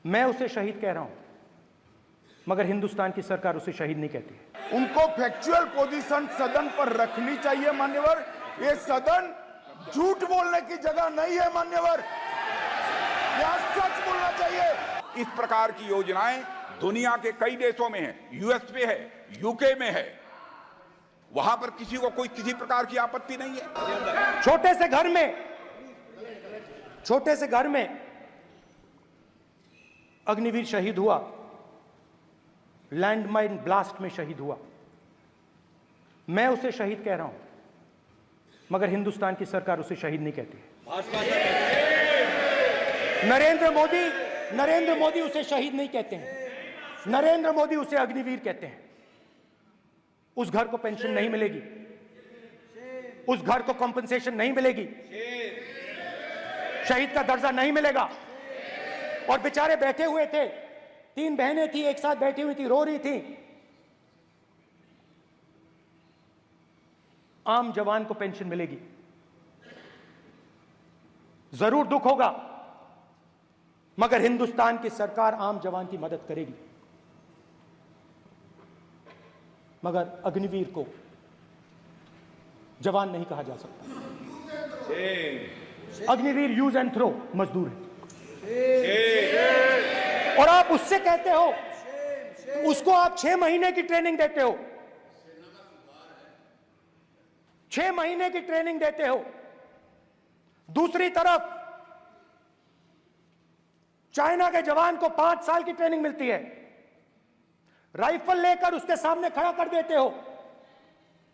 मैं उसे शहीद कह रहा हूं, मगर हिंदुस्तान की सरकार उसे शहीद नहीं कहती है। उनको फैक्चुअल पोजीशन सदन पर रखनी चाहिए मान्यवर। ये सदन झूठ बोलने की जगह नहीं है मान्यवर, यहां सच बोलना चाहिए। इस प्रकार की योजनाएं दुनिया के कई देशों में है, यूएस में है, यूके में है, वहां पर किसी को कोई किसी प्रकार की आपत्ति नहीं है। छोटे से घर में अग्निवीर शहीद हुआ, लैंडमाइन ब्लास्ट में शहीद हुआ। मैं उसे शहीद कह रहा हूं, मगर हिंदुस्तान की सरकार उसे शहीद नहीं कहती है। नरेंद्र मोदी उसे शहीद नहीं कहते हैं, नरेंद्र मोदी उसे अग्निवीर कहते हैं। उस घर को पेंशन नहीं मिलेगी, उस घर को कॉम्पनसेशन नहीं मिलेगी, शहीद का दर्जा नहीं मिलेगा। और बेचारे बैठे हुए थे, 3 बहनें थी, एक साथ बैठी हुई थी, रो रही थी। आम जवान को पेंशन मिलेगी, जरूर दुख होगा, मगर हिंदुस्तान की सरकार आम जवान की मदद करेगी। मगर अग्निवीर को जवान नहीं कहा जा सकता। अग्निवीर यूज एंड थ्रो मजदूर है। और आप उससे कहते हो, उसको आप 6 महीने की ट्रेनिंग देते हो, 6 महीने की ट्रेनिंग देते हो। दूसरी तरफ चाइना के जवान को 5 साल की ट्रेनिंग मिलती है, राइफल लेकर उसके सामने खड़ा कर देते हो,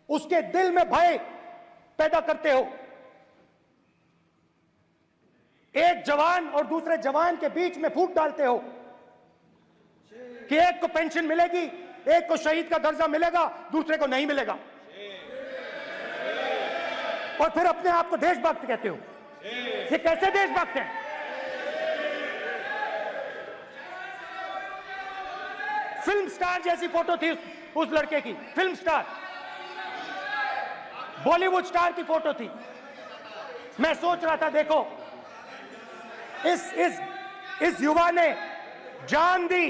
उसके दिल में भय पैदा करते हो। एक जवान और दूसरे जवान के बीच में फूट डालते हो कि एक को पेंशन मिलेगी, एक को शहीद का दर्जा मिलेगा, दूसरे को नहीं मिलेगा। और फिर अपने आप को देशभक्त कहते हो। ये कैसे देशभक्त हैं? फिल्म स्टार जैसी फोटो थी उस लड़के की, फिल्म स्टार, बॉलीवुड स्टार की फोटो थी। मैं सोच रहा था, देखो इस युवा ने जान दी।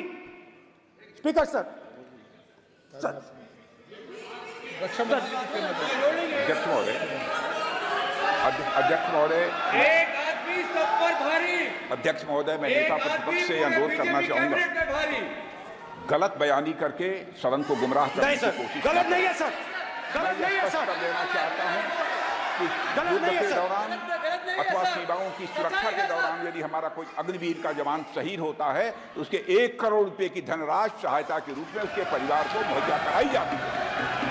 स्पीकर सर, अध्यक्ष महोदय, एक आदमी सब पर भारी। अध्यक्ष महोदय, मैं नेता प्रतिपक्ष से अनुरोध करना चाहूंगा, गलत बयानी करके सदन को गुमराह करने की कोशिश। गलत नहीं है सर, गलत नहीं है सर, कर देना चाहता हूं कि गलत नहीं है युद्ध के सर, दौरान अथवा सीमाओं की सुरक्षा के दौरान यदि हमारा कोई अग्निवीर का जवान शहीद होता है तो उसके 1 करोड़ रुपए की धनराशि सहायता के रूप में उसके परिवार को मुहैया कराई जाती है।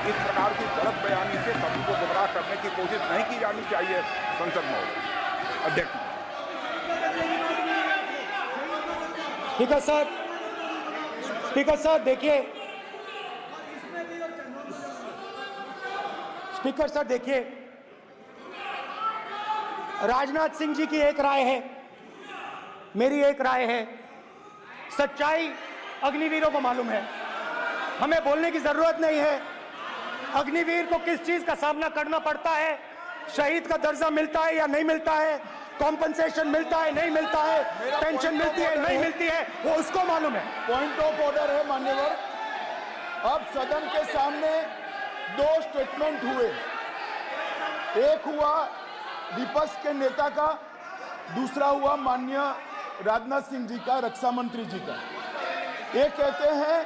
इस प्रकार की गलत बयानी से सभी को गुमराह करने की कोशिश नहीं की जानी चाहिए। संसद महोदय, अध्यक्ष। स्पीकर सर देखिए, स्पीकर सर देखिए, राजनाथ सिंह जी की एक राय है, मेरी एक राय है। सच्चाई अग्निवीरों को मालूम है, हमें बोलने की जरूरत नहीं है। अग्निवीर को किस चीज का सामना करना पड़ता है, शहीद का दर्जा मिलता है या नहीं मिलता है, कॉम्पनसेशन मिलता है नहीं मिलता है, पेंशन मिलती है नहीं मिलती है, वो उसको मालूम है। पॉइंट ऑफ ऑर्डर है मान्यवर। अब सदन के सामने 2 स्टेटमेंट हुए, एक हुआ विपक्ष के नेता का, दूसरा हुआ माननीय राजनाथ सिंह जी का, रक्षा मंत्री जी का। ये कहते हैं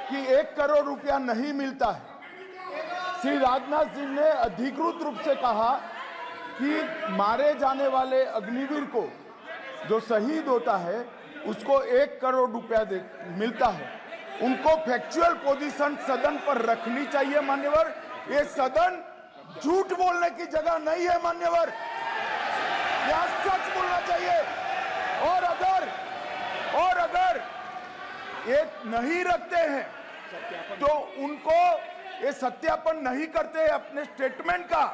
कि 1 करोड़ रुपया नहीं मिलता है। श्री राजनाथ सिंह ने अधिकृत रूप से कहा कि मारे जाने वाले अग्निवीर को जो शहीद होता है उसको 1 करोड़ रुपया मिलता है। उनको फैक्चुअल पोजीशन सदन पर रखनी चाहिए मान्यवर। ये सदन झूठ बोलने की जगह नहीं है मान्यवर, यहां सच बोलना चाहिए। और अगर ये नहीं रखते हैं तो उनको, ये सत्यापन नहीं करते अपने स्टेटमेंट का,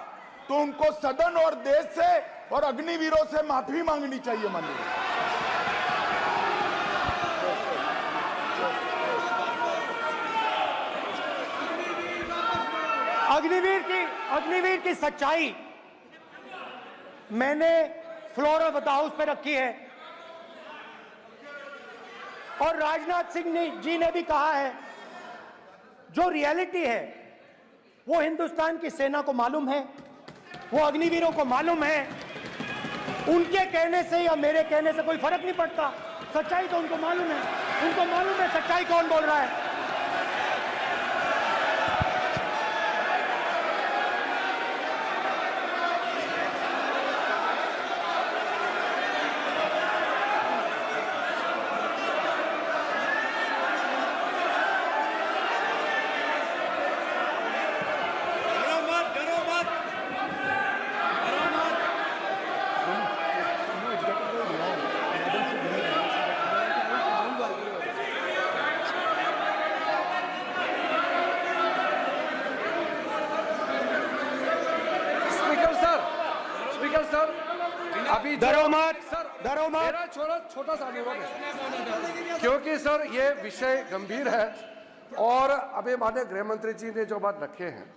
तो उनको सदन और देश से और अग्निवीरों से माफी मांगनी चाहिए माननीय। अग्निवीर की सच्चाई मैंने फ्लोर ऑफ द हाउस पे रखी है। और राजनाथ सिंह जी ने भी कहा है, जो रियलिटी है वो हिंदुस्तान की सेना को मालूम है, वो अग्निवीरों को मालूम है। उनके कहने से या मेरे कहने से कोई फर्क नहीं पड़ता, सच्चाई तो उनको मालूम है, उनको मालूम है सच्चाई कौन बोल रहा है। डरो मत स्पीकर सर, अभी डरो मत, सर, डरो मत। मेरा छोटा सा अनुरोध है, क्योंकि सर ये विषय गंभीर है और अभी माननीय गृह मंत्री जी ने जो बात रखे हैं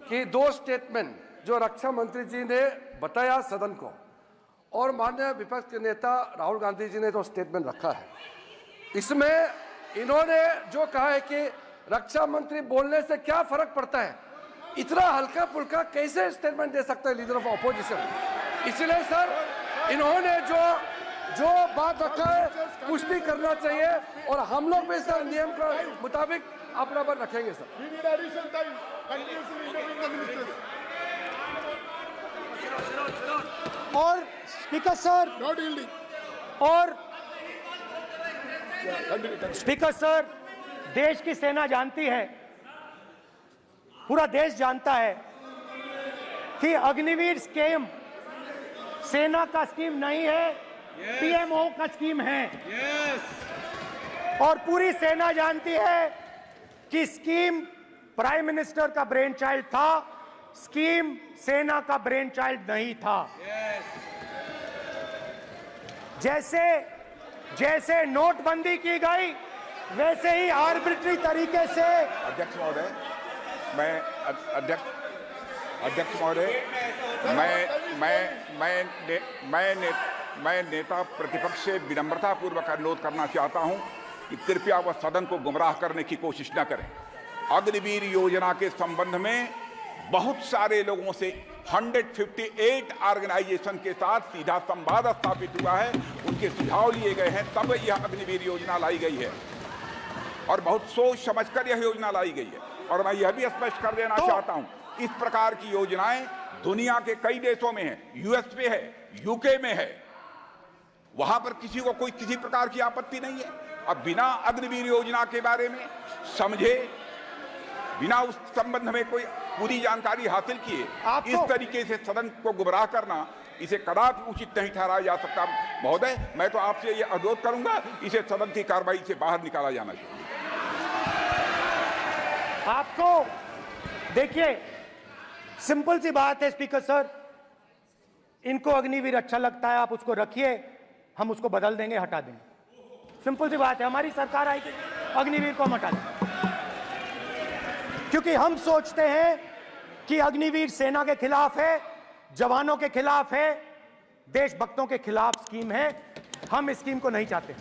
कि दो स्टेटमेंट जो रक्षा मंत्री जी ने बताया सदन को और माननीय विपक्ष के नेता राहुल गांधी जी ने जो स्टेटमेंट रखा है, इसमें इन्होंने जो कहा है कि रक्षा मंत्री बोलने से क्या फर्क पड़ता है, इतना हल्का फुल्का कैसे स्टेटमेंट दे सकता है लीडर ऑफ ऑपोजिशन। इसलिए सर इन्होंने जो बात रखा है पुष्टि करना चाहिए और हम लोग भी सर नियम के मुताबिक अपना बात रखेंगे sir. We need additional time. Continuously interviewing the ministers. और स्पीकर सर, Not yielding. और Continue. स्पीकर सर, देश की सेना जानती है, पूरा देश जानता है कि अग्निवीर स्कीम सेना का स्कीम नहीं है, पीएमओ का स्कीम है। और पूरी सेना जानती है कि स्कीम प्राइम मिनिस्टर का ब्रेन चाइल्ड था, स्कीम सेना का ब्रेन चाइल्ड नहीं था। जैसे नोटबंदी की गई वैसे ही आर्बिट्री तरीके से अध्यक्ष महोदय, अध्यक्ष महोदय, मैं नेता प्रतिपक्ष से विनम्रता पूर्वक अनुरोध करना चाहता हूं कि कृपया वह सदन को गुमराह करने की कोशिश न करें। अग्निवीर योजना के संबंध में बहुत सारे लोगों से 158 ऑर्गेनाइजेशन के साथ सीधा संवाद स्थापित हुआ है, उनके सुझाव लिए गए हैं, तब यह अग्निवीर योजना लाई गई है और बहुत सोच समझकर यह योजना लाई गई है। और मैं यह भी स्पष्ट कर देना चाहता हूं, इस प्रकार की योजनाएं दुनिया के कई देशों में है, यूएस में है, यूके में है, वहां पर किसी को कोई किसी प्रकार की आपत्ति नहीं है। अब बिना अग्निवीर योजना के बारे में समझे, बिना उस संबंध में कोई पूरी जानकारी हासिल किए इस तरीके से सदन को गुमराह करना, इसे कदापि उचित नहीं ठहराया जा सकता। महोदय, मैं तो आपसे यह अनुरोध करूंगा, इसे सदन की कार्रवाई से बाहर निकाला जाना चाहिए। आपको देखिए, सिंपल सी बात है स्पीकर सर, इनको अग्निवीर अच्छा लगता है, आप उसको रखिए, हम उसको बदल देंगे, हटा देंगे। सिंपल सी बात है, हमारी सरकार आएगी, अग्निवीर को हम हटा देंगे, क्योंकि हम सोचते हैं कि अग्निवीर सेना के खिलाफ है, जवानों के खिलाफ है, देशभक्तों के खिलाफ स्कीम है। हम इस स्कीम को नहीं चाहते।